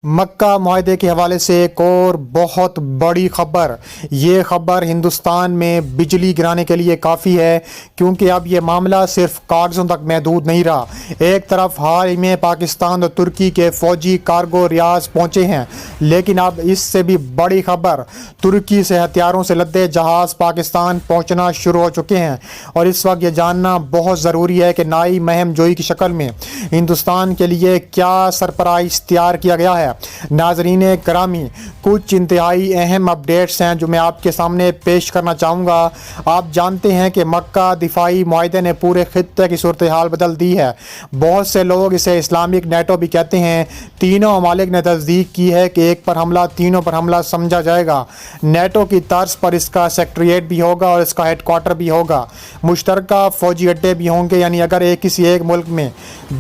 مکہ معاہدے کے حوالے سے ایک اور بہت بڑی خبر۔ یہ خبر ہندوستان میں بجلی گرانے کے لیے کافی ہے، کیونکہ اب یہ معاملہ صرف کاغذوں تک محدود نہیں رہا۔ ایک طرف حال ہی میں پاکستان اور ترکی کے فوجی کارگو ریاض پہنچے ہیں، لیکن اب اس سے بھی بڑی خبر، ترکی سے ہتھیاروں سے لدے جہاز پاکستان پہنچنا شروع ہو چکے ہیں۔ اور اس وقت یہ جاننا بہت ضروری ہے کہ نئی مہم جوئی کی شکل میں ہندوستان کے لیے کیا سرپرائز تیار کیا گیا ہے۔ ناظرین گرامی، کچھ انتہائی اہم اپڈیٹس ہیں جو میں آپ کے سامنے پیش کرنا چاہوں گا۔ آپ جانتے ہیں کہ مکہ دفاعی معاہدے نے پورے خطے کی صورتحال بدل دی ہے۔ بہت سے لوگ اسے اسلامک نیٹو بھی کہتے ہیں۔ تینوں ممالک نے تصدیق کی ہے کہ ایک پر حملہ تینوں پر حملہ سمجھا جائے گا۔ نیٹو کی طرز پر اس کا سیکریٹریٹ بھی ہوگا اور اس کا ہیڈ کوارٹر بھی ہوگا۔ مشترکہ فوجی اڈے بھی ہوں گے، یعنی اگر کسی ایک ملک میں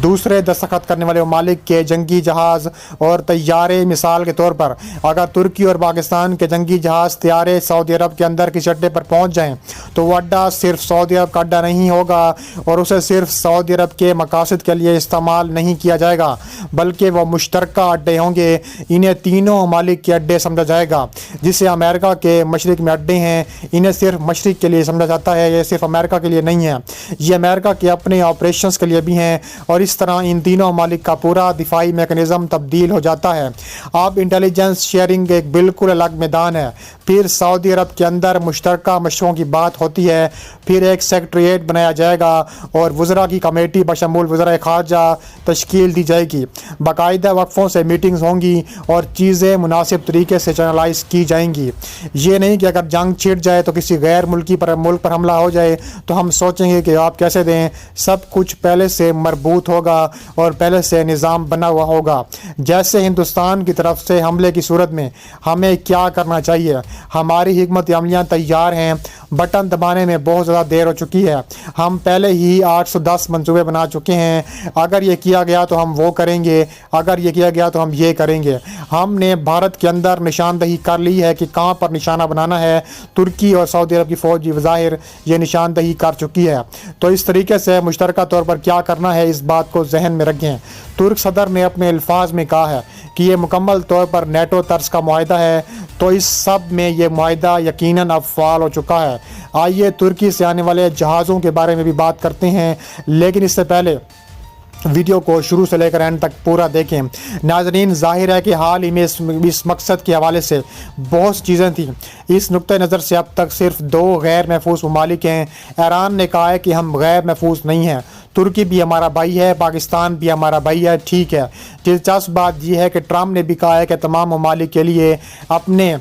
دوسرے دستخط کرنے والے ممالک کے جنگی جہاز اور طیارے، مثال کے طور پر اگر ترکی اور پاکستان کے جنگی جہاز طیارے سعودی عرب کے اندر کسی اڈے پر پہنچ جائیں تو وہ اڈا صرف سعودی عرب کا اڈا نہیں ہوگا اور اسے صرف سعودی عرب کے مقاصد کے لیے استعمال نہیں کیا جائے گا، بلکہ وہ مشترکہ اڈے ہوں گے۔ انہیں تینوں ممالک کے اڈے سمجھا جائے گا۔ جسے امریکہ کے مشرق میں اڈے ہیں، انہیں صرف مشرق کے لیے سمجھا جاتا ہے، یہ صرف امریکہ کے لیے نہیں ہے، یہ امریکہ کے اپنے آپریشنز کے لیے بھی ہیں۔ اور اس طرح ان تینوں ممالک کا پورا دفاعی میکانزم تبدیل ہو جاتا ہے۔ اب انٹیلیجنس شیئرنگ ایک بالکل الگ میدان ہے۔ پھر سعودی عرب کے اندر مشترکہ مشقوں کی بات ہوتی ہے، پھر ایک سیکریٹریٹ بنایا جائے گا اور وزراء کی کمیٹی بشمول وزراء خارجہ تشکیل دی جائے گی۔ باقاعدہ وقفوں سے میٹنگز ہوں گی اور چیزیں مناسب طریقے سے چینلائز کی جائیں گی۔ یہ نہیں کہ اگر جنگ چھڑ جائے تو کسی غیر ملکی ملک پر حملہ ہو جائے تو ہم سوچیں گے کہ آپ کیسے دیں۔ سب کچھ پہلے سے مربوط ہوگا اور پہلے سے نظام بنا ہوا ہوگا۔ جیسے ہندوستان کی طرف سے حملے کی صورت میں ہمیں کیا کرنا چاہیے، ہماری حکمت عملیاں تیار ہیں، بٹن دبانے میں بہت زیادہ دیر ہو چکی ہے۔ ہم پہلے ہی 810 منصوبے بنا چکے ہیں، اگر یہ کیا گیا تو ہم وہ کریں گے، اگر یہ کیا گیا تو ہم یہ کریں گے۔ ہم نے بھارت کے اندر نشاندہی کر لی ہے کہ کہاں پر نشانہ بنانا ہے۔ ترکی اور سعودی عرب کی فوج بظاہر یہ نشاندہی کر چکی ہے، تو اس طریقے سے مشترکہ طور پر کیا کرنا ہے اس بات کو ذہن میں رکھیں۔ ترک صدر نے اپنے الفاظ میں کہا ہے کہ یہ مکمل طور پر نیٹو طرز کا معاہدہ ہے، تو اس سب میں یہ معاہدہ یقیناً اب فعال ہو چکا ہے۔ آئیے ترکی سے آنے والے جہازوں کے بارے میں بھی بات کرتے ہیں، لیکن اس سے پہلے ویڈیو کو شروع سے لے کر اینڈ تک پورا دیکھیں۔ ناظرین، ظاہر ہے کہ حال ہی میں اس مقصد کے حوالے سے بہت سی چیزیں تھیں۔ اس نقطۂ نظر سے اب تک صرف 2 غیر محفوظ ممالک ہیں۔ ایران نے کہا ہے کہ ہم غیر محفوظ نہیں ہیں، ترکی بھی ہمارا بھائی ہے، پاکستان بھی ہمارا بھائی ہے، ٹھیک ہے۔ دلچسپ بات یہ ہے کہ ٹرمپ نے بھی کہا ہے کہ تمام ممالک کے لیے اپنے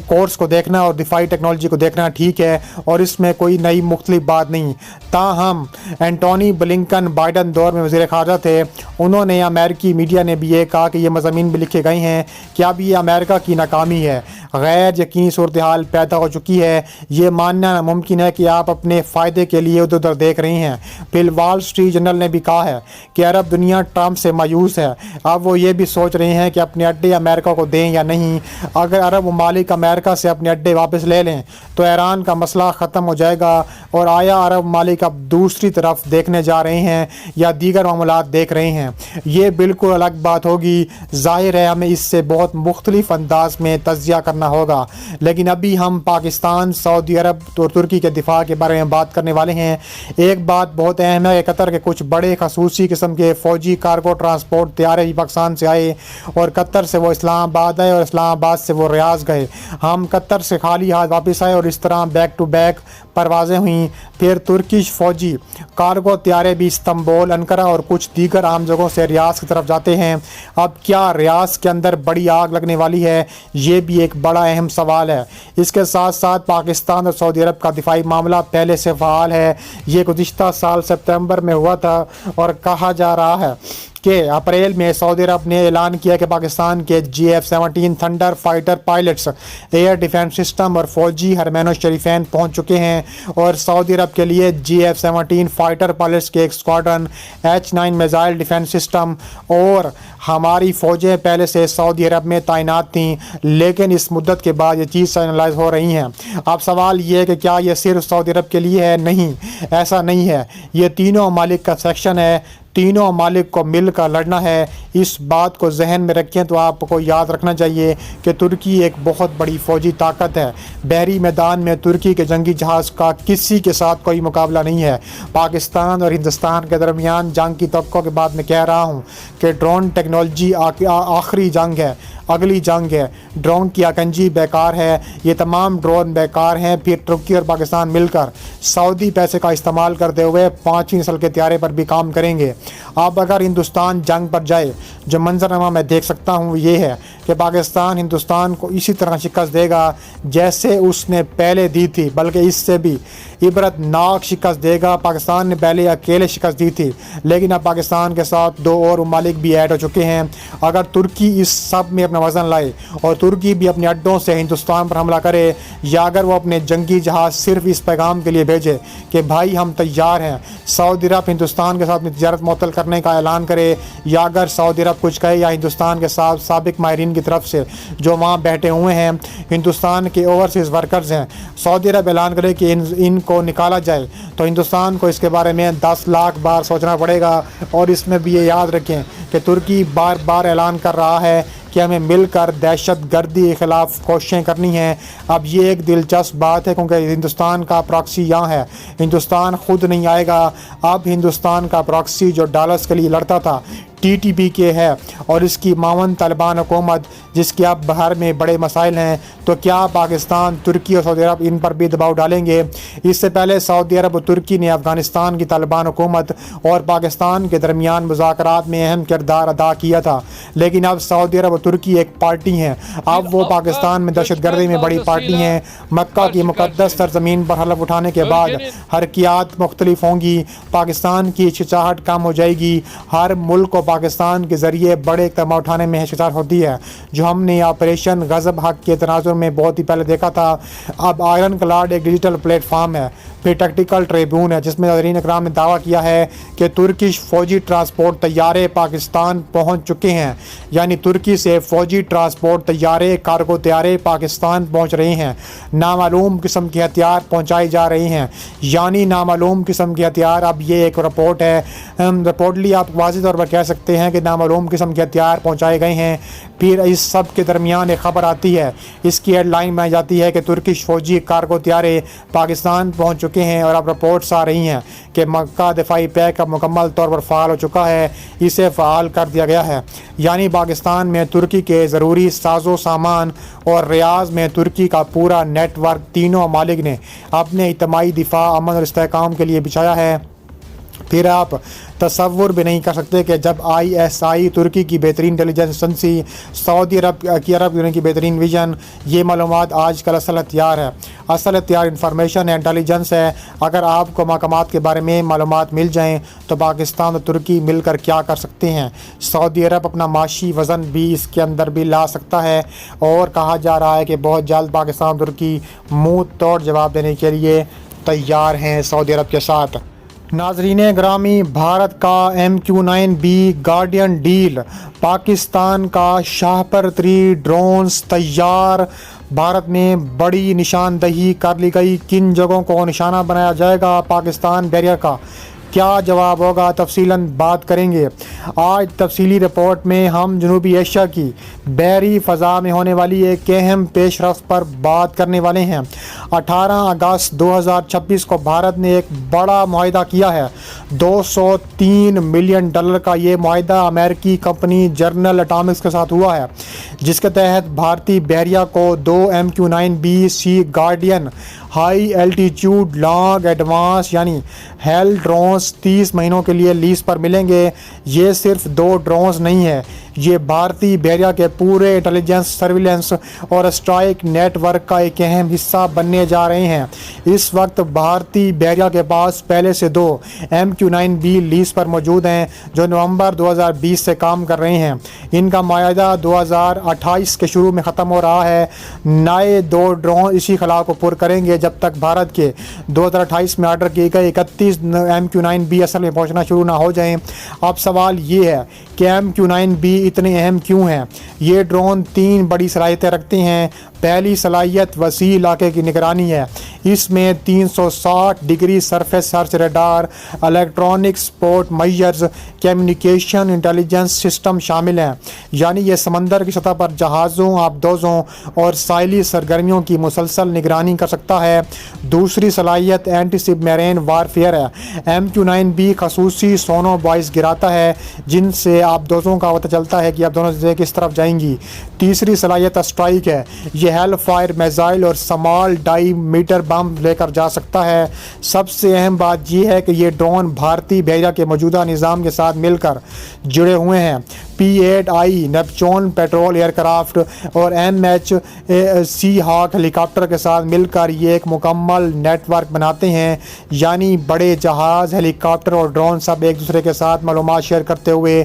کورس کو دیکھنا اور دفاعی ٹیکنالوجی کو دیکھنا ٹھیک ہے، اور اس میں کوئی نئی مختلف بات نہیں۔ تاہم اینٹونی بلنکن بائیڈن دور میں وزیر خارجہ تھے، انہوں نے امریکی میڈیا نے بھی یہ کہا کہ یہ مضامین بھی لکھے گئے ہیں کہ اب یہ امریکہ کی ناکامی ہے، غیر یقینی صورتحال پیدا ہو چکی ہے، یہ ماننا ناممکن ہے کہ آپ اپنے فائدے کے لیے ادھر ادھر دیکھ رہے ہیں۔ پھر وال اسٹریٹ جرنل نے بھی کہا ہے کہ عرب دنیا ٹرمپ سے مایوس ہے، اب وہ یہ بھی سوچ رہے ہیں کہ اپنے اڈے امریکہ کو دیں یا نہیں۔ اگر عرب ممالک امریکہ سے اپنے اڈے واپس لے لیں تو ایران کا مسئلہ ختم ہو جائے گا، اور آیا عرب ممالک اب دوسری طرف دیکھنے جا رہے ہیں یا دیگر معاملات دیکھ رہے ہیں؟ یہ بالکل الگ بات ہوگی۔ ظاہر ہے ہمیں اس سے بہت مختلف انداز میں تجزیہ کرنا ہوگا، لیکن ابھی ہم پاکستان، سعودی عرب اور ترکی کے دفاع کے بارے میں بات کرنے والے ہیں۔ ایک بات بہت اہم ہے کہ قطر کے کچھ بڑے خصوصی قسم کے فوجی کارگو ٹرانسپورٹ طیارے بھی پاکستان سے آئے، اور قطر سے وہ اسلام آباد آئے اور اسلام آباد سے وہ ریاض گئے۔ ہم قطر سے خالی ہاتھ واپس آئے اور اس طرح بیک ٹو بیک پروازیں ہوئیں۔ پھر ترکش فوجی کارگو طیارے بھی استنبول، انقرہ اور کچھ دیگر اہم جگہوں سے ریاض کی طرف جاتے ہیں۔ اب کیا ریاض کے اندر بڑی آگ لگنے والی ہے؟ یہ بھی ایک بڑا اہم سوال ہے۔ اس کے ساتھ ساتھ پاکستان اور سعودی عرب کا دفاعی معاملہ پہلے سے فعال ہے۔ یہ گزشتہ سال سپتمبر میں ہوا تھا، اور کہا جا رہا ہے کہ اپریل میں سعودی عرب نے اعلان کیا کہ پاکستان کے GF-17 thunder fighter pilots air defence system اور فوجی حرمین الشریفین پہنچ چکے ہیں، اور سعودی عرب کے لیے GF-17 فائٹر پائلٹس کے ایک squadron, H-9 missile defence system اور ہماری فوجیں پہلے سے سعودی عرب میں تعینات تھیں، لیکن اس مدت کے بعد یہ چیز فائنلائز ہو رہی ہیں۔ اب سوال یہ ہے کہ کیا یہ صرف سعودی عرب کے لیے ہے؟ نہیں، ایسا نہیں ہے، یہ تینوں ممالک کا سیکشن ہے۔ تینوں ممالک کو مل کر لڑنا ہے۔ اس بات کو ذہن میں رکھیں تو آپ کو یاد رکھنا چاہیے کہ ترکی ایک بہت بڑی فوجی طاقت ہے۔ بحری میدان میں ترکی کے جنگی جہاز کا کسی کے ساتھ کوئی مقابلہ نہیں ہے۔ پاکستان اور ہندوستان کے درمیان جنگ کی توقع کے بعد میں کہہ رہا ہوں کہ ڈرون ٹیکنالوجی آخری جنگ ہے، اگلی جنگ ہے۔ ڈرون کی اکنجی بیکار ہے، یہ تمام ڈرون بیکار ہیں۔ پھر ترکی اور پاکستان مل کر سعودی پیسے کا استعمال کرتے ہوئے 5ویں نسل کے طیارے پر بھی کام کریں گے۔ اب اگر ہندوستان جنگ پر جائے، جو منظرنامہ میں دیکھ سکتا ہوں یہ ہے کہ پاکستان ہندوستان کو اسی طرح شکست دے گا جیسے اس نے پہلے دی تھی، بلکہ اس سے بھی عبرت ناک شکست دے گا۔ پاکستان نے پہلے اکیلے شکست دی تھی، لیکن اب پاکستان کے ساتھ 2 اور ممالک بھی ایڈ ہو چکے ہیں۔ اگر ترکی اس سب میں اپنا وزن لائے اور ترکی بھی اپنے اڈوں سے ہندوستان پر حملہ کرے، یا اگر وہ اپنے جنگی جہاز صرف اس پیغام کے لیے بھیجے کہ بھائی ہم تیار ہیں، سعودی عرب ہندوستان کے ساتھ تجارت معطل کرنے کا اعلان کرے، یا اگر سعودی عرب کچھ کہے، یا ہندوستان کے ساتھ سابق ماہرین کی طرف سے جو وہاں بیٹھے ہوئے ہیں ہندوستان کے اوورسیز ورکرز ہیں، سعودی عرب اعلان کرے کہ ان کو نکالا جائے، تو ہندوستان کو اس کے بارے میں 10 لاکھ بار سوچنا پڑے گا۔ اور اس میں بھی یہ یاد رکھیں کہ ترکی بار بار اعلان کر رہا ہے کہ ہمیں مل کر دہشت گردی کے خلاف کوششیں کرنی ہیں۔ اب یہ ایک دلچسپ بات ہے کیونکہ ہندوستان کا پراکسی یہاں ہے، ہندوستان خود نہیں آئے گا۔ اب ہندوستان کا پراکسی جو ڈالرز کے لیے لڑتا تھا TTP کے ہے، اور اس کی معاون طالبان حکومت جس کے اب بہار میں بڑے مسائل ہیں، تو کیا پاکستان، ترکی اور سعودی عرب ان پر بھی دباؤ ڈالیں گے؟ اس سے پہلے سعودی عرب اور ترکی نے افغانستان کی طالبان حکومت اور پاکستان کے درمیان مذاکرات میں اہم کردار ادا کیا تھا، لیکن اب سعودی عرب اور ترکی ایک پارٹی ہیں۔ اب وہ پاکستان میں دہشت گردی میں بڑی پارٹی ہیں۔ مکہ کی مقدس سرزمین پر حلف اٹھانے کے بعد حرکیات مختلف ہوں گی، پاکستان کی ہچکچاہٹ کم ہو جائے گی۔ ہر ملک کو پاکستان کے ذریعے بڑے اقدام اٹھانے میں ہچکچاہٹ ہوتی ہے، جو ہم نے آپریشن غضب حق کے تناظر میں بہت ہی پہلے دیکھا تھا۔ اب آئرن کلاڈ ایک ڈیجیٹل پلیٹ فارم ہے، پھر ٹیکٹیکل ٹریبیون ہے، جس میں ناظرین اکرام نے دعویٰ کیا ہے کہ ترکش فوجی ٹرانسپورٹ طیارے پاکستان پہنچ چکے ہیں، یعنی ترکی سے فوجی ٹرانسپورٹ طیارے، کارگو طیارے پاکستان پہنچ رہے ہیں۔ نامعلوم قسم کے ہتھیار پہنچائے جا رہے ہیں، یعنی نامعلوم قسم کے ہتھیار۔ اب یہ ایک رپورٹ ہے، رپورٹلی آپ واضح طور پر کہہ سکتے ہیں کہ نامعلوم قسم کے ہتھیار پہنچائے گئے ہیں۔ پھر اس سب کے درمیان ایک خبر آتی ہے، اس کی ہیڈ لائن میں جاتی ہے کہ ترکش فوجی کارگو طیارے پاکستان پہنچ چکے ہیں، اور اب رپورٹس آ رہی ہیں کہ مکہ دفاعی پیک اب مکمل طور پر فعال ہو چکا ہے، اسے فعال کر دیا گیا ہے، یعنی پاکستان میں ترکی کے ضروری ساز و سامان اور ریاض میں ترکی کا پورا نیٹ ورک تینوں ممالک نے اپنے اجتماعی دفاع، امن اور استحکام کے لیے بچھایا ہے۔ پھر آپ تصور بھی نہیں کر سکتے کہ جب ISI ترکی کی بہترین انٹیلیجنس ایجنسی، سعودی عرب کی کی بہترین ویژن، یہ معلومات آج کل اصل ہتھیار ہے، اصل ہتھیار انفارمیشن ہے، انٹیلیجنس ہے۔ اگر آپ کو مقامات کے بارے میں معلومات مل جائیں تو پاکستان اور ترکی مل کر کیا کر سکتے ہیں؟ سعودی عرب اپنا معاشی وزن بھی اس کے اندر بھی لا سکتا ہے، اور کہا جا رہا ہے کہ بہت جلد پاکستان اور ترکی منہ توڑ جواب دینے کے لیے تیار ہیں سعودی عرب کے ساتھ۔ ناظرین گرامی، بھارت کا MQ-9B گارڈین ڈیل، پاکستان کا شاہپر 3 ڈرونز تیار۔ بھارت میں بڑی نشاندہی کر لی گئی، کن جگہوں کو نشانہ بنایا جائے گا پاکستان بیریئر کا، کیا جواب ہوگا، تفصیلاً بات کریں گے۔ آج تفصیلی رپورٹ میں ہم جنوبی ایشیا کی بحری فضا میں ہونے والی ایک اہم پیش رفت پر بات کرنے والے ہیں۔ 18 اگست 2026 کو بھارت نے ایک بڑا معاہدہ کیا ہے۔ $203 ملین کا یہ معاہدہ امریکی کمپنی جنرل اٹامکس کے ساتھ ہوا ہے، جس کے تحت بھارتی بحریہ کو 2 MQ-9B sea guardian high altitude long advance یعنی ہیل ڈرونز 30 مہینوں کے لیے لیز پر ملیں گے۔ یہ صرف 2 ڈرونز نہیں ہے، یہ بھارتی بحریہ کے پورے انٹیلیجنس، سرویلنس اور اسٹرائک نیٹ ورک کا ایک اہم حصہ بننے جا رہے ہیں۔ اس وقت بھارتی بحریہ کے پاس پہلے سے 2 MQ-9B لیز پر موجود ہیں، جو نومبر 2020 سے کام کر رہے ہیں۔ ان کا معاہدہ 2028 کے شروع میں ختم ہو رہا ہے۔ نئے 2 ڈرون اسی خلا کو پر کریں گے جب تک بھارت کے 2028 میں آرڈر کیے گئے 31 MQ-9B اصل میں پہنچنا شروع نہ ہو جائیں۔ اب سوال یہ ہے کہ MQ-9B اتنے اہم کیوں ہیں؟ یہ ڈرون 3 بڑی صلاحیتیں رکھتے ہیں۔ پہلی صلاحیت وسیع علاقے کی نگرانی ہے۔ اس میں 360 degree surface search radar, electronic support measures, communication intelligence system شامل ہیں، یعنی یہ سمندر کی سطح پر جہازوں، آبدوزوں اور ساحلی سرگرمیوں کی مسلسل نگرانی کر سکتا ہے۔ دوسری صلاحیت اینٹی سب میرین وارفیئر ہے۔ MQ-9B خصوصی سونو بوائز گراتا ہے جن سے آبدوزوں کا پتہ چلتا ہے کہ آبدوزیں کس طرف جائیں گی۔ تیسری صلاحیت اسٹرائک ہے۔ یہ ہیل فائر میزائل اور سمال ڈائی میٹر بم لے کر جا سکتا ہے۔ سب سے اہم بات یہ ہے کہ یہ ڈرون بھارتی بحریہ کے موجودہ نظام کے ساتھ مل کر جڑے ہوئے ہیں۔ P-8I Neptune patrol aircraft اور MH Seahawk helicopter کے ساتھ مل کر یہ ایک مکمل نیٹ ورک بناتے ہیں، یعنی بڑے جہاز، ہیلی کاپٹر اور ڈرون سب ایک دوسرے کے ساتھ معلومات شیئر کرتے ہوئے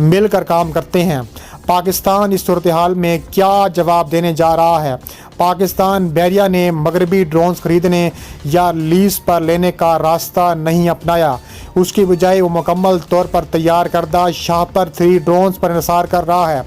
مل کر کام کرتے ہیں۔ پاکستان اس صورتحال میں کیا جواب دینے جا رہا ہے؟ پاکستان بحریہ نے مغربی ڈرونز خریدنے یا لیز پر لینے کا راستہ نہیں اپنایا، اس کی بجائے وہ مکمل طور پر تیار کردہ شاہپر 3 ڈرونز پر انحصار کر رہا ہے۔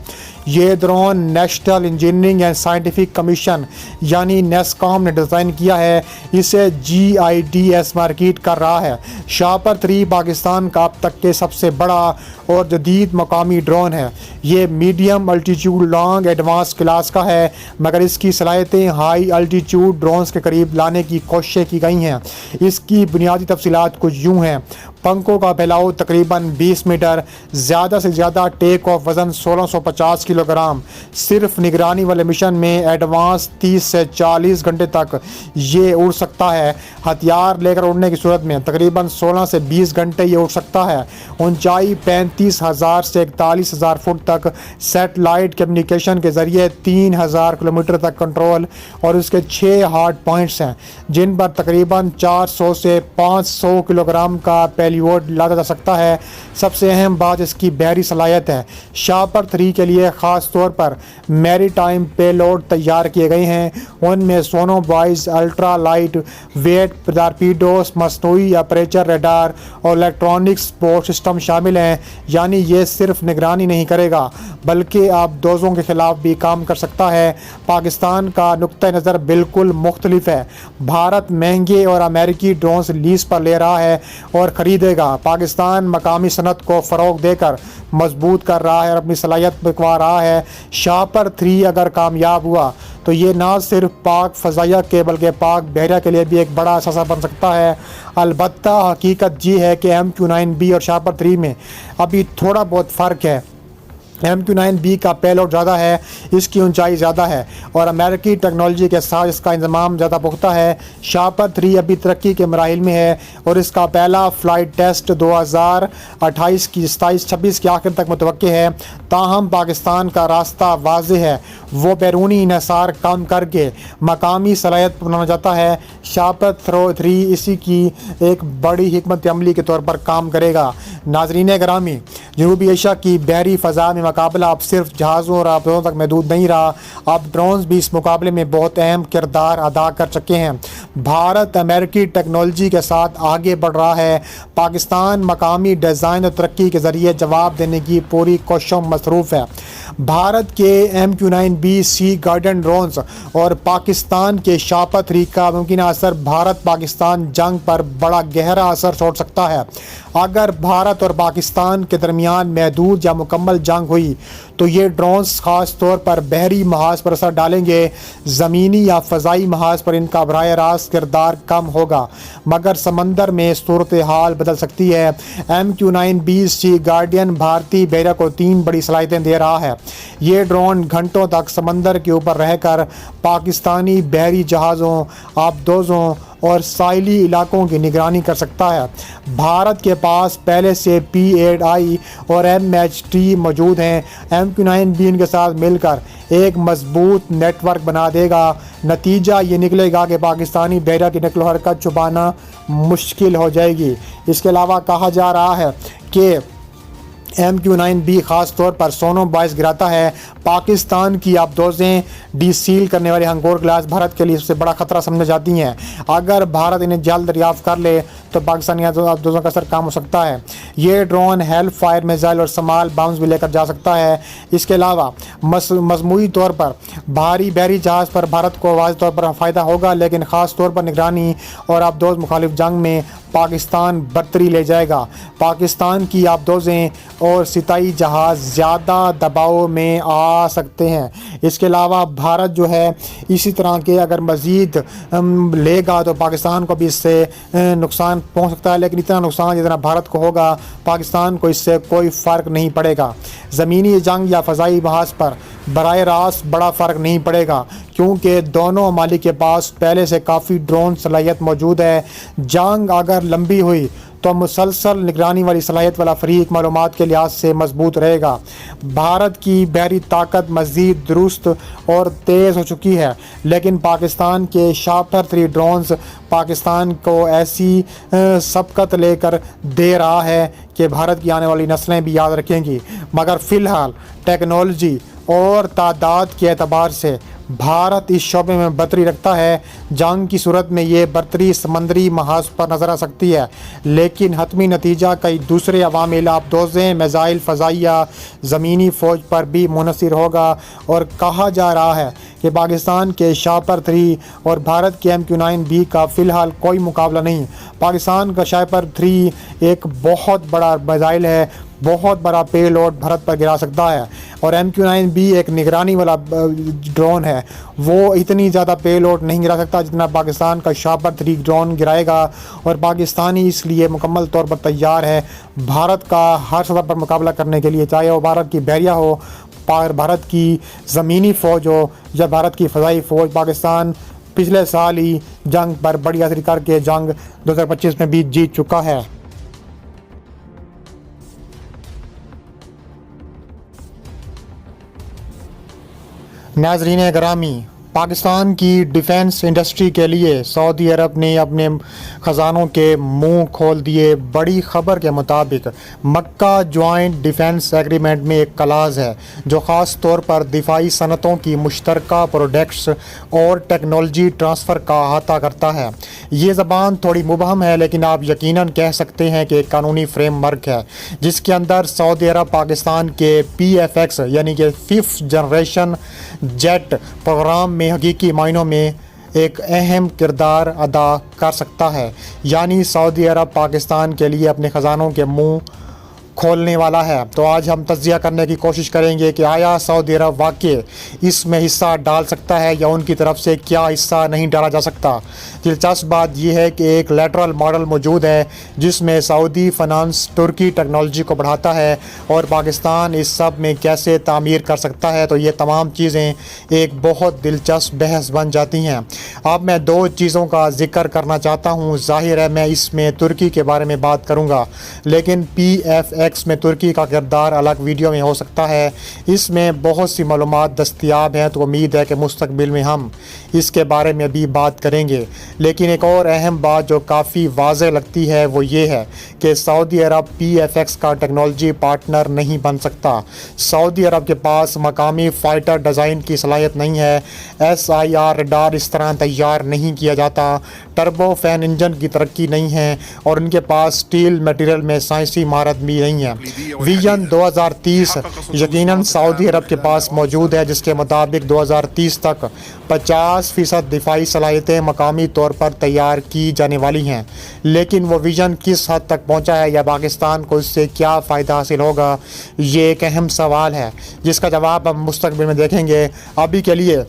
یہ drone National Engineering and Scientific Commission یعنی نیسکام نے ڈیزائن کیا ہے، اسے GIDS مارکیٹ کر رہا ہے۔ شاہپر 3 پاکستان کا اب تک کے سب سے بڑا اور جدید مقامی ڈرون ہے۔ یہ medium altitude long advance class کا ہے، مگر اس کی صلاحیتیں ہائی الٹیٹیوڈ ڈرونز کے قریب لانے کی کوششیں کی گئی ہیں۔ اس کی بنیادی تفصیلات کچھ یوں ہیں: پنکھوں کا پھیلاؤ تقریباً 20 میٹر، زیادہ سے زیادہ ٹیک آف وزن 1650 کلو گرام۔ صرف نگرانی والے مشن میں ایڈوانس 30 سے 40 گھنٹے تک یہ اڑ سکتا ہے۔ ہتھیار لے کر اڑنے کی صورت میں تقریباً 16 سے 20 گھنٹے یہ اڑ سکتا ہے۔ اونچائی 35,000 سے 41,000 فٹ تک۔ سیٹلائٹ کمیونیکیشن کے ذریعے 3,000 کلومیٹر تک کنٹرول، اور اس کے 6 ہارڈ پوائنٹس ہیں جن پر تقریباً 400 سے 500 کلو گرام کا پیلیوڈ لادا جا سکتا ہے۔ سب سے اہم بات اس کی بحری صلاحیت ہے۔ شاہپر 3 کے لیے خاص طور پر میری ٹائم پے لوڈ تیار کیے گئے ہیں۔ ان میں sonobuoys, ultra light weight torpedoes, مصنوعی اپریچر ریڈار اور الیکٹرانک سپورٹ سسٹم شامل ہیں، یعنی یہ صرف نگرانی نہیں کرے گا بلکہ آبدوزوں کے خلاف بھی کام کر سکتا ہے۔ پاکستان کا نقطہ نظر بالکل مختلف ہے۔ بھارت مہنگے اور امریکی ڈرونز لیز پر لے رہا ہے اور خریدے گا۔ پاکستان مقامی صنعت کو فروغ دے کر مضبوط کر رہا ہے اور اپنی صلاحیت بکھوا رہا ہے۔ شاہپر 3 اگر کامیاب ہوا تو یہ نہ صرف پاک فضائیہ کے بلکہ پاک بحریہ کے لیے بھی ایک بڑا اثاثہ بن سکتا ہے۔ البتہ حقیقت یہ ہے کہ MQ-9B اور شاہپر 3 میں ابھی تھوڑا بہت فرق ہے۔ MQ-9B کا پیلوڈ زیادہ ہے، اس کی اونچائی زیادہ ہے اور امریکی ٹیکنالوجی کے ساتھ اس کا انضمام زیادہ پختہ ہے۔ شاہپر 3 ابھی ترقی کے مراحل میں ہے اور اس کا پہلا فلائٹ ٹیسٹ 2028 کی 26 کے آخر تک متوقع ہے۔ تاہم پاکستان کا راستہ واضح ہے، وہ بیرونی انحصار کم کر کے مقامی صلاحیت پر بنانا چاہتا ہے۔ شاہپر 3 اسی کی ایک بڑی حکمت عملی کے طور پر کام کرے گا۔ ناظرین گرامی، جنوبی ایشیا کی بحری فضا میں مقابلہ اب صرف جہازوں اور آبدوزوں تک محدود نہیں رہا، اب ڈرونز بھی اس مقابلے میں بہت اہم کردار ادا کر چکے ہیں۔ بھارت امریکی ٹیکنالوجی کے ساتھ آگے بڑھ رہا ہے۔ پاکستان مقامی ڈیزائن اور ترقی کے ذریعے جواب دینے کی پوری کوششوں میں مصروف ہے۔ بھارت کے MQ-9B سی گارڈین ڈرونز اور پاکستان کے شاہپر 3 کا ممکنہ اثر بھارت پاکستان جنگ پر بڑا گہرا اثر چھوڑ سکتا ہے۔ اگر بھارت اور پاکستان کے درمیان محدود یا مکمل جنگ ہوئی تو یہ ڈرونز خاص طور پر بحری محاذ پر اثر ڈالیں گے، زمینی یا فضائی محاذ پر ان کا براہ راست کردار کم ہوگا، مگر سمندر میں صورتحال بدل سکتی ہے۔ MQ-9B سی گارڈین بھارتی بحریہ کو 3 بڑی صلاحیتیں دے رہا ہے۔ یہ ڈرون گھنٹوں تک سمندر کے اوپر رہ کر پاکستانی بحری جہازوں، آبدوزوں اور ساحلی علاقوں کی نگرانی کر سکتا ہے۔ بھارت کے پاس پہلے سے P-8I اور MH موجود ہیں۔ MQ-9B ان کے ساتھ مل کر ایک مضبوط نیٹ ورک بنا دے گا۔ نتیجہ یہ نکلے گا کہ پاکستانی بحریہ کی نقل و حرکت چھپانا مشکل ہو جائے گی۔ اس کے علاوہ کہا جا رہا ہے کہ MQ-9B خاص طور پر سونو باعث گراتا ہے۔ پاکستان کی آبدوزیں ڈی سیل کرنے والے ہنگور کلاس بھارت کے لیے سب سے بڑا خطرہ سمجھی جاتی ہیں۔ اگر بھارت انہیں جلد دریافت کر لے تو پاکستانی آبدوزوں کا اثر کم ہو سکتا ہے۔ یہ ڈرون ہیل فائر میزائل اور سمال بامز بھی لے کر جا سکتا ہے۔ اس کے علاوہ مجموعی طور پر بھاری بحری جہاز پر بھارت کو واضح طور پر فائدہ ہوگا، لیکن خاص طور پر نگرانی اور آبدوز مخالف جنگ میں پاکستان برتری لے جائے گا۔ پاکستان کی آبدوزیں اور ستائی جہاز زیادہ دباؤ میں آ سکتے ہیں۔ اس کے علاوہ بھارت جو ہے اسی طرح کے اگر مزید لے گا تو پاکستان کو بھی اس سے نقصان پہنچ سکتا ہے، لیکن اتنا نقصان جتنا بھارت کو ہوگا پاکستان کو اس سے کوئی فرق نہیں پڑے گا۔ زمینی جنگ یا فضائی محاذ پر براہ راست بڑا فرق نہیں پڑے گا، کیونکہ دونوں ممالک کے پاس پہلے سے کافی ڈرون صلاحیت موجود ہے۔ جنگ اگر لمبی ہوئی تو مسلسل نگرانی والی صلاحیت والا فریق معلومات کے لحاظ سے مضبوط رہے گا۔ بھارت کی بحری طاقت مزید درست اور تیز ہو چکی ہے، لیکن پاکستان کے شاپر 3 ڈرونز پاکستان کو ایسی سبقت لے کر دے رہا ہے کہ بھارت کی آنے والی نسلیں بھی یاد رکھیں گی، مگر فی الحال ٹیکنالوجی اور تعداد کے اعتبار سے بھارت اس شعبے میں برتری رکھتا ہے۔ جنگ کی صورت میں یہ برتری سمندری محاذ پر نظر آ سکتی ہے، لیکن حتمی نتیجہ کئی دوسرے عوامل آبدوزیں، میزائل، فضائیہ، زمینی فوج پر بھی منحصر ہوگا، اور کہا جا رہا ہے کہ پاکستان کے شاپر 3 اور بھارت کے MQ-9B کا فی الحال کوئی مقابلہ نہیں۔ پاکستان کا شاپر 3 ایک بہت بڑا میزائل ہے، بہت بڑا پے لوڈ بھارت پر گرا سکتا ہے، اور MQ-9B ایک نگرانی والا ڈرون ہے، وہ اتنی زیادہ پے لوڈ نہیں گرا سکتا جتنا پاکستان کا شاپر 3 ڈرون گرائے گا، اور پاکستانی اس لیے مکمل طور پر تیار ہے بھارت کا ہر سطح پر مقابلہ کرنے کے لیے، چاہے وہ بھارت کی بحریہ ہو، بھارت کی زمینی فوج ہو یا بھارت کی فضائی فوج۔ پاکستان پچھلے سال ہی جنگ پر بڑی اثر کر کے جنگ 2025 میں بھی جیت چکا ہے۔ ناظرین گرامی، پاکستان کی ڈیفنس انڈسٹری کے لیے سعودی عرب نے اپنے خزانوں کے منہ کھول دیے۔ بڑی خبر کے مطابق مکہ جوائنٹ ڈیفنس ایگریمنٹ میں ایک کلاز ہے جو خاص طور پر دفاعی صنعتوں کی مشترکہ پروڈکٹس اور ٹیکنالوجی ٹرانسفر کا احاطہ کرتا ہے۔ یہ زبان تھوڑی مبہم ہے، لیکن آپ یقیناً کہہ سکتے ہیں کہ ایک قانونی فریم ورک ہے جس کے اندر سعودی عرب پاکستان کے PFX یعنی کہ 5th جنریشن جیٹ پروگرام میں حقیقی معنوں میں ایک اہم کردار ادا کر سکتا ہے۔ یعنی سعودی عرب پاکستان کے لیے اپنے خزانوں کے منہ کھولنے والا ہے۔ تو آج ہم تجزیہ کرنے کی کوشش کریں گے کہ آیا سعودی عرب واقع اس میں حصہ ڈال سکتا ہے یا ان کی طرف سے کیا حصہ نہیں ڈالا جا سکتا۔ دلچسپ بات یہ ہے کہ ایک لیٹرل ماڈل موجود ہے جس میں سعودی فنانس ترکی ٹیکنالوجی کو بڑھاتا ہے، اور پاکستان اس سب میں کیسے تعمیر کر سکتا ہے۔ تو یہ تمام چیزیں ایک بہت دلچسپ بحث بن جاتی ہیں۔ اب میں 2 چیزوں کا ذکر کرنا چاہتا ہوں۔ ظاہر ہے میں اس میں ترکی کے بارے میں بات کروں گا، لیکن PFX میں ترکی کا کردار الگ ویڈیو میں ہو سکتا ہے۔ اس میں بہت سی معلومات دستیاب ہیں، تو امید ہے کہ مستقبل میں ہم اس کے بارے میں بھی بات کریں گے۔ لیکن ایک اور اہم بات جو کافی واضح لگتی ہے وہ یہ ہے کہ سعودی عرب PFX کا ٹیکنالوجی پارٹنر نہیں بن سکتا۔ سعودی عرب کے پاس مقامی فائٹر ڈیزائن کی صلاحیت نہیں ہے، SIR ریڈار اس طرح تیار نہیں کیا جاتا، ٹربو فین انجن کی ترقی نہیں ہے، اور ان کے پاس سٹیل میٹیریل میں سائنسی مہارت بھی نہیں ہے۔ ویژن 2030 یقیناً سعودی عرب کے پاس موجود ہے، جس کے مطابق 2030 تک 50% دفاعی صلاحیتیں مقامی طور پر تیار کی جانے والی ہیں۔ لیکن وہ ویژن کس حد تک پہنچا ہے یا پاکستان کو اس سے کیا فائدہ حاصل ہوگا، یہ ایک اہم سوال ہے جس کا جواب ہم مستقبل میں دیکھیں گے۔ ابھی کے لیے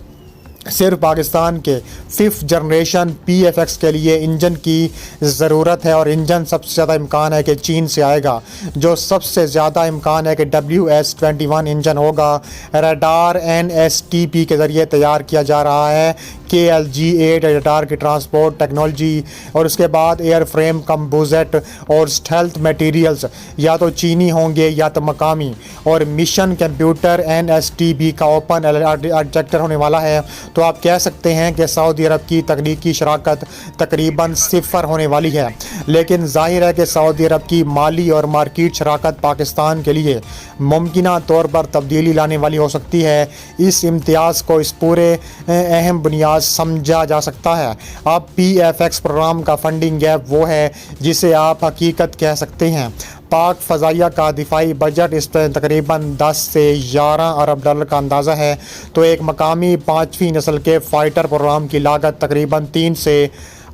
صرف پاکستان کے 5th جنریشن PFX کے لیے انجن کی ضرورت ہے، اور انجن سب سے زیادہ امکان ہے کہ چین سے آئے گا، جو سب سے زیادہ امکان ہے کہ WS-21 انجن ہوگا۔ ریڈار NSTP کے ذریعے تیار کیا جا رہا ہے۔ KLG-8 رڈار کی ٹرانسپورٹ ٹیکنالوجی، اور اس کے بعد ایئر فریم کمپوزٹ اور اسٹیلتھ میٹیریلز یا تو چینی ہوں گے یا تو مقامی، اور مشن کمپیوٹر NSTB کا اوپن آرکیٹیکچر ہونے والا ہے۔ تو آپ کہہ سکتے ہیں کہ سعودی عرب کی تکنیکی شراکت تقریباً صفر ہونے والی ہے، لیکن ظاہر ہے کہ سعودی عرب کی مالی اور مارکیٹ شراکت پاکستان کے لیے ممکنہ طور پر تبدیلی لانے والی ہو سکتی ہے۔ اس امتیاز کو اس پورے اہم بنیاد سمجھا جا سکتا ہے۔ اب PFX پروگرام کا فنڈنگ گیپ وہ ہے جسے آپ حقیقت کہہ سکتے ہیں۔ پاک فضائیہ کا دفاعی بجٹ اس پر تقریباً 10 سے 11 ارب ڈالر کا اندازہ ہے، تو ایک مقامی 5ویں نسل کے فائٹر پروگرام کی لاگت تقریباً 3 سے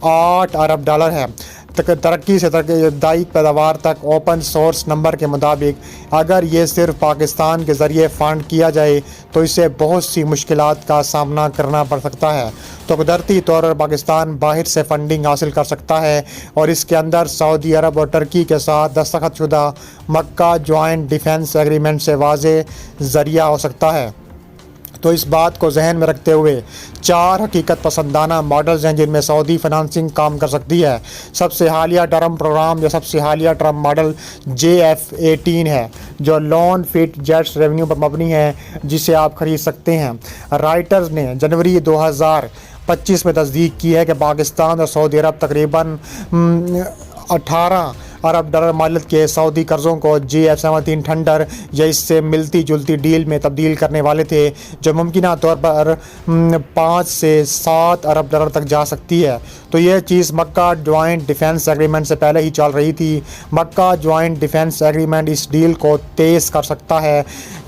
8 ارب ڈالر ہے۔ ترقی سے ابتدائی پیداوار تک اوپن سورس نمبر کے مطابق اگر یہ صرف پاکستان کے ذریعے فنڈ کیا جائے تو اسے بہت سی مشکلات کا سامنا کرنا پڑ سکتا ہے۔ تو قدرتی طور پر پاکستان باہر سے فنڈنگ حاصل کر سکتا ہے، اور اس کے اندر سعودی عرب اور ترکی کے ساتھ دستخط شدہ مکہ جوائنٹ ڈیفنس ایگریمنٹ سے واضح ذریعہ ہو سکتا ہے۔ تو اس بات کو ذہن میں رکھتے ہوئے 4 حقیقت پسندانہ ماڈلز ہیں جن میں سعودی فنانسنگ کام کر سکتی ہے۔ سب سے حالیہ ٹرم پروگرام یا سب سے حالیہ ٹرم ماڈل JF-18 ہے، جو لون فٹ جیٹس ریونیو پر مبنی ہے، جسے آپ خرید سکتے ہیں۔ رائٹرز نے جنوری 2025 میں تصدیق کی ہے کہ پاکستان اور سعودی عرب تقریباً 18 ارب ڈالر مالیت کے سعودی قرضوں کو JF-17 تھنڈر یا اس سے ملتی جلتی ڈیل میں تبدیل کرنے والے تھے، جو ممکنہ طور پر 5 سے 7 ارب ڈالر تک جا سکتی ہے۔ تو یہ چیز مکہ جوائنٹ ڈیفنس ایگریمنٹ سے پہلے ہی چل رہی تھی۔ مکہ جوائنٹ ڈیفنس ایگریمنٹ اس ڈیل کو تیز کر سکتا ہے۔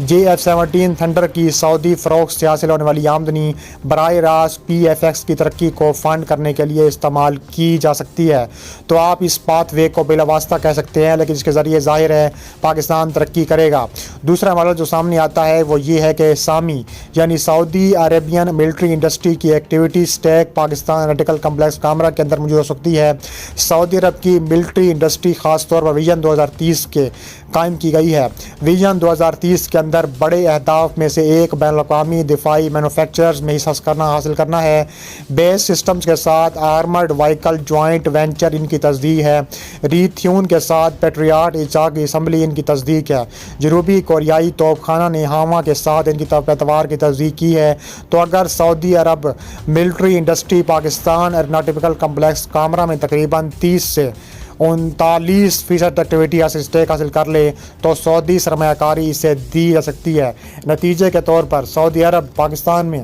JF-17 تھنڈر کی سعودی فروخت سے حاصل ہونے والی آمدنی براہ راست PFX کی ترقی کو فنڈ کرنے کے لیے استعمال کی جا سکتی ہے۔ تو آپ اس پاتھ وے کو بلا واسطہ کہہ سکتے ہیں، لیکن اس کے ذریعے ظاہر ہے پاکستان ترقی کرے گا۔ دوسرا ماڈل جو سامنے آتا ہے وہ یہ ہے کہ سامی یعنی سعودی عربین ملٹری انڈسٹری کی ایکٹیویٹی سٹیک پاکستان انالیٹیکل کمپلیکس کامرا کے اندر موجود ہو سکتی ہے۔ سعودی عرب کی ملٹری انڈسٹری خاص طور پر ویژن 2030 کے قائم کی گئی ہے۔ ویژن 2030 کے اندر بڑے اہداف میں سے ایک بین الاقوامی دفاعی مینوفیکچررز میں حصہ حاصل کرنا ہے۔ بیس سسٹمز کے ساتھ آرمرڈ وائیکل جوائنٹ وینچر ان کی تصدیق ہے۔ ریتھیون کے ساتھ پیٹریاٹ ایچا کی اسمبلی ان کی تصدیق ہے۔ جنوبی کوریائی توپ خانہ نے ہاما کے ساتھ ان کی پیداوار کی تصدیق کی ہے۔ تو اگر سعودی عرب military industry Pakistan aeronautical complex Kamra میں تقریباً 30 سے 39% ایکٹیویٹی اسٹیک حاصل کر لے تو سعودی سرمایہ کاری اسے دی جا سکتی ہے۔ نتیجے کے طور پر سعودی عرب پاکستان میں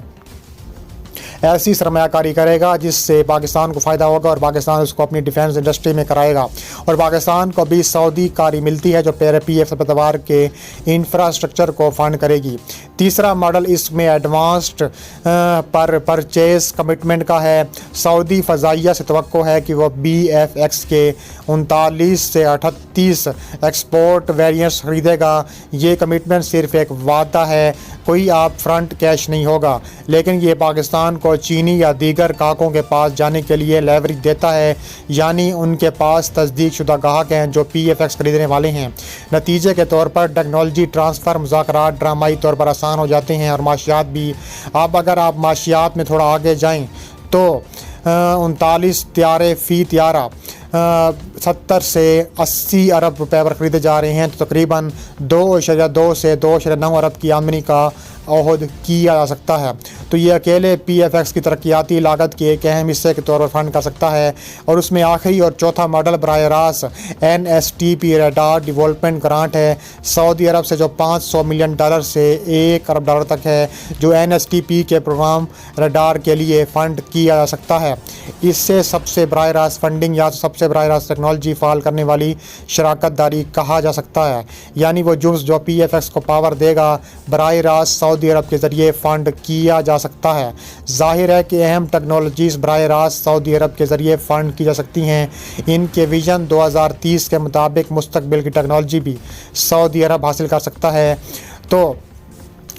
ایسی سرمایہ کاری کرے گا جس سے پاکستان کو فائدہ ہوگا، اور پاکستان اس کو اپنی ڈیفنس انڈسٹری میں کرائے گا، اور پاکستان کو بھی سعودی کاری ملتی ہے جو PF پیداوار کے انفراسٹرکچر کو فنڈ کرے گی۔ تیسرا ماڈل اس میں ایڈوانسڈ پرچیز کمٹمنٹ کا ہے۔ سعودی فضائیہ سے توقع ہے کہ وہ BFX کے 39 سے 38 ایکسپورٹ ویریئنٹس خریدے گا۔ یہ کمٹمنٹ صرف ایک وعدہ ہے، کوئی آپ فرنٹ کیش نہیں ہوگا، لیکن یہ پاکستان کو چینی یا دیگر گاہکوں کے پاس جانے کے لیے لیوریج دیتا ہے، یعنی ان کے پاس تصدیق شدہ گاہک ہیں جو PFX خریدنے والے ہیں۔ نتیجے کے طور پر ٹیکنالوجی ٹرانسفر مذاکرات ڈرامائی طور پر آسان ہو جاتے ہیں، اور معاشیات بھی۔ اب اگر آپ معاشیات میں تھوڑا آگے جائیں تو 39 طیارے فی طیارہ 70 سے 80 ارب روپے پر خریدے جا رہے ہیں، تو تقریباً 2.2 سے 2.9 ارب کی آمدنی کا عہد کیا جا سکتا ہے۔ تو یہ اکیلے PFX کی ترقیاتی لاگت کے ایک اہم حصے کے طور پر فنڈ کر سکتا ہے۔ اور اس میں آخری اور چوتھا ماڈل براہ راست NSTP ریڈار ڈیولپمنٹ گرانٹ ہے۔ سعودی عرب سے جو $500 ملین سے $1 ارب تک ہے، جو NSTP کے پروگرام ریڈار کے لیے فنڈ کیا جا سکتا ہے۔ اس سے سب سے براہ راست فنڈنگ یا سب سے براہ راست ٹیکنالوجی فعال کرنے والی شراکت داری کہا جا سکتا ہے، یعنی وہ جز جو PFX کو پاور دے گا براہ راست سعودی عرب کے ذریعے فنڈ کیا جا سکتا ہے۔ ظاہر ہے کہ اہم ٹیکنالوجیز براہ راست سعودی عرب کے ذریعے فنڈ کی جا سکتی ہیں۔ ان کے ویژن 2030 کے مطابق مستقبل کی ٹیکنالوجی بھی سعودی عرب حاصل کر سکتا ہے۔ تو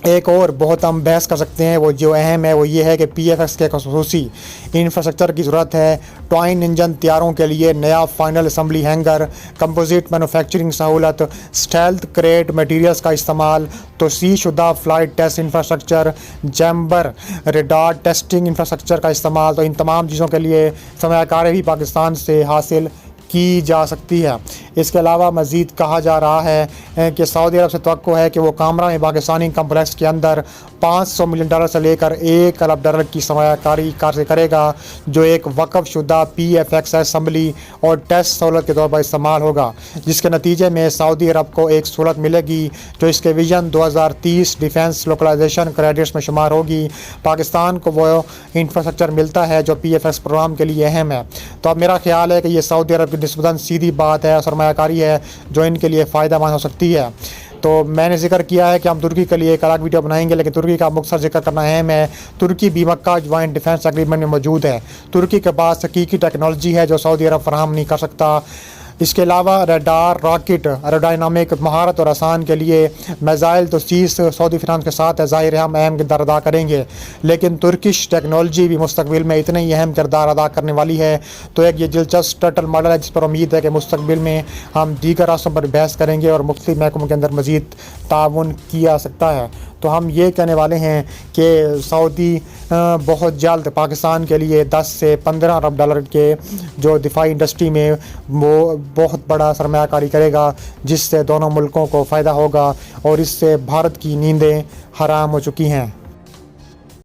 ایک اور بہت ہم بحث کر سکتے ہیں وہ جو اہم ہے وہ یہ ہے کہ پی ایف ایکس کے خصوصی انفراسٹرکچر کی ضرورت ہے۔ ٹوائن انجن طیاروں کے لیے نیا final assembly hangar, composite manufacturing سہولت، اسٹیلتھ کریٹ میٹیریلز کا استعمال، توسیع شدہ flight test infrastructure, chamber radar testing infrastructure کا استعمال، تو ان تمام چیزوں کے لیے سرمایہ کاری بھی پاکستان سے حاصل کی جا سکتی ہے۔ اس کے علاوہ مزید کہا جا رہا ہے کہ سعودی عرب سے توقع ہے کہ وہ کامرا میں پاکستانی کمپلیکس کے اندر $500 ملین سے لے کر $1 ارب کی سرمایہ کاری کرے گا، جو ایک وقف شدہ پی ایف ایکس اسمبلی اور ٹیسٹ سہولت کے طور پر استعمال ہوگا، جس کے نتیجے میں سعودی عرب کو ایک سہولت ملے گی جو اس کے ویژن 2030 ڈیفنس لوکلائزیشن کریڈٹس میں شمار ہوگی۔ پاکستان کو وہ انفراسٹرکچر ملتا ہے جو پی ایف ایکس پروگرام کے لیے اہم ہے۔ تو اب میرا خیال ہے کہ یہ سعودی عرب کی نسبتاً سیدھی بات ہے، سرمایہ کاری ہے جو ان کے لیے فائدہ مند ہو سکتی ہے۔ تو میں نے ذکر کیا ہے کہ ہم ترکی کے لیے ایک الگ ویڈیو بنائیں گے، لیکن ترکی کا مختصر ذکر کرنا اہم ہے۔ ترکی بھی مکہ جوائنٹ ڈیفنس ایگریمنٹ میں موجود ہے۔ ترکی کے پاس حقیقی ٹیکنالوجی ہے جو سعودی عرب فراہم نہیں کر سکتا۔ اس کے علاوہ ریڈار، راکٹ، ایروڈائنامک مہارت اور آسان کے لیے میزائل توسیع سعودی فنانس کے ساتھ ظاہر ہے ہم اہم کردار ادا کریں گے، لیکن ترکش ٹیکنالوجی بھی مستقبل میں اتنا ہی اہم کردار ادا کرنے والی ہے۔ تو ایک یہ دلچسپ ٹرٹل ماڈل ہے جس پر امید ہے کہ مستقبل میں ہم دیگر راستوں پر بحث کریں گے اور مختلف محکموں کے اندر مزید تعاون کیا سکتا ہے۔ تو ہم یہ کہنے والے ہیں کہ سعودی بہت جلد پاکستان کے لیے 10 سے 15 ارب ڈالر کے جو دفاعی انڈسٹری میں وہ بہت بڑا سرمایہ کاری کرے گا، جس سے دونوں ملکوں کو فائدہ ہوگا اور اس سے بھارت کی نیندیں حرام ہو چکی ہیں۔